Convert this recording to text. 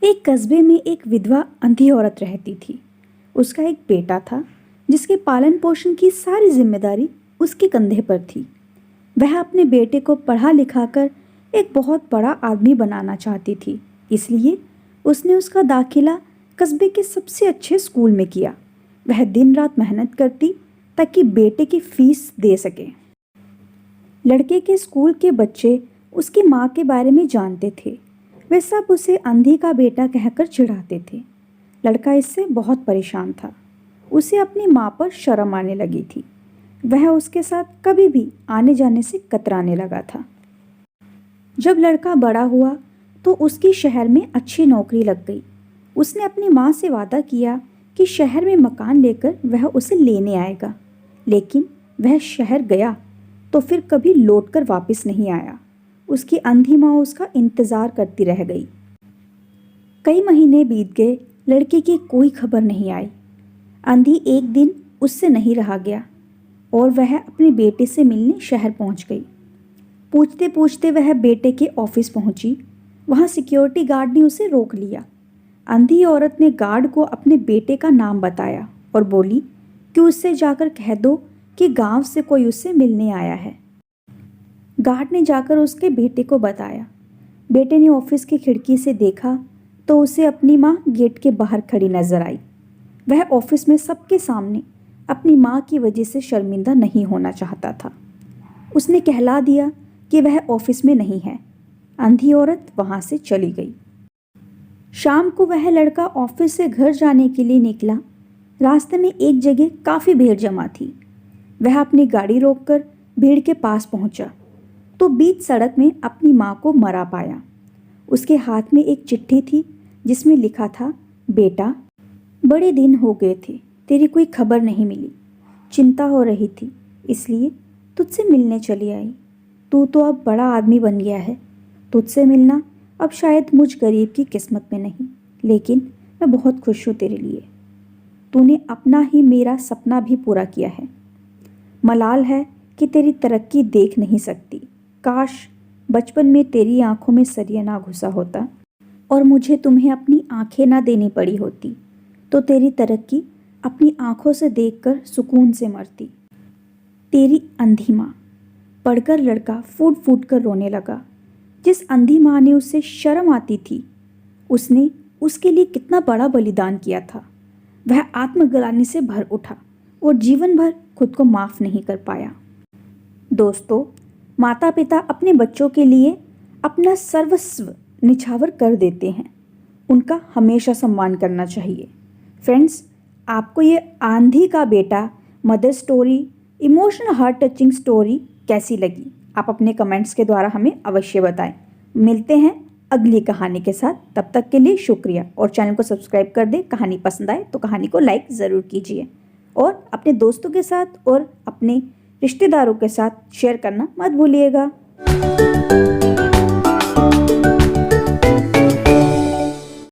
एक कस्बे में एक विधवा अंधी औरत रहती थी। उसका एक बेटा था जिसके पालन पोषण की सारी जिम्मेदारी उसके कंधे पर थी। वह अपने बेटे को पढ़ा लिखाकर एक बहुत बड़ा आदमी बनाना चाहती थी, इसलिए उसने उसका दाखिला कस्बे के सबसे अच्छे स्कूल में किया। वह दिन रात मेहनत करती ताकि बेटे की फीस दे सके। लड़के के स्कूल के बच्चे उसकी माँ के बारे में जानते थे। वे सब उसे अंधी का बेटा कहकर चिढ़ाते थे। लड़का इससे बहुत परेशान था। उसे अपनी माँ पर शर्म आने लगी थी। वह उसके साथ कभी भी आने जाने से कतराने लगा था। जब लड़का बड़ा हुआ तो उसकी शहर में अच्छी नौकरी लग गई। उसने अपनी माँ से वादा किया कि शहर में मकान लेकर वह उसे लेने आएगा, लेकिन वह शहर गया तो फिर कभी लौटकर वापस नहीं आया। उसकी अंधी माँ उसका इंतज़ार करती रह गई। कई महीने बीत गए, लड़के की कोई खबर नहीं आई। अंधी एक दिन उससे नहीं रहा गया और वह अपने बेटे से मिलने शहर पहुंच गई। पूछते पूछते वह बेटे के ऑफिस पहुंची। वहां सिक्योरिटी गार्ड ने उसे रोक लिया। अंधी औरत ने गार्ड को अपने बेटे का नाम बताया और बोली कि उससे जाकर कह दो कि गांव से कोई उससे मिलने आया है। गार्ड ने जाकर उसके बेटे को बताया। बेटे ने ऑफिस की खिड़की से देखा तो उसे अपनी माँ गेट के बाहर खड़ी नजर आई। वह ऑफिस में सबके सामने अपनी माँ की वजह से शर्मिंदा नहीं होना चाहता था। उसने कहला दिया कि वह ऑफिस में नहीं है। अंधी औरत वहां से चली गई। शाम को वह लड़का ऑफिस से घर जाने के लिए निकला। रास्ते में एक जगह काफ़ी भीड़ जमा थी। वह अपनी गाड़ी रोककर भीड़ के पास पहुंचा तो बीच सड़क में अपनी माँ को मरा पाया। उसके हाथ में एक चिट्ठी थी जिसमें लिखा था, बेटा, बड़े दिन हो गए थे, तेरी कोई खबर नहीं मिली। चिंता हो रही थी, इसलिए तुझसे मिलने चली आई। तू तो अब बड़ा आदमी बन गया है। तुझसे मिलना अब शायद मुझ गरीब की किस्मत में नहीं, लेकिन मैं बहुत खुश हूँ तेरे लिए। तूने अपना ही मेरा सपना भी पूरा किया है। मलाल है कि तेरी तरक्की देख नहीं सकती। काश बचपन में तेरी आंखों में सरिया ना घुसा होता और मुझे तुम्हें अपनी आंखें ना देनी पड़ी होती, तो तेरी तरक्की अपनी आंखों से देखकर सुकून से मरती। तेरी अंधी माँ। पढ़कर लड़का फूट फूट कर रोने लगा। जिस अंधी माँ ने उससे शर्म आती थी, उसने उसके लिए कितना बड़ा बलिदान किया था। वह आत्मग्लानि से भर उठा और जीवन भर खुद को माफ नहीं कर पाया। दोस्तों, माता पिता अपने बच्चों के लिए अपना सर्वस्व निछावर कर देते हैं। उनका हमेशा सम्मान करना चाहिए। फ्रेंड्स, आपको ये आंधी का बेटा mother story, emotional heart touching story कैसी लगी? आप अपने कमेंट्स के द्वारा हमें अवश्य बताएं। मिलते हैं अगली कहानी के साथ। तब तक के लिए शुक्रिया और चैनल को सब्सक्राइब कर दें। कहानी पसंद आए तो कहानी को लाइक ज़रूर कीजिए और अपने दोस्तों के साथ और अपने रिश्तेदारों के साथ शेयर करना मत भूलिएगा।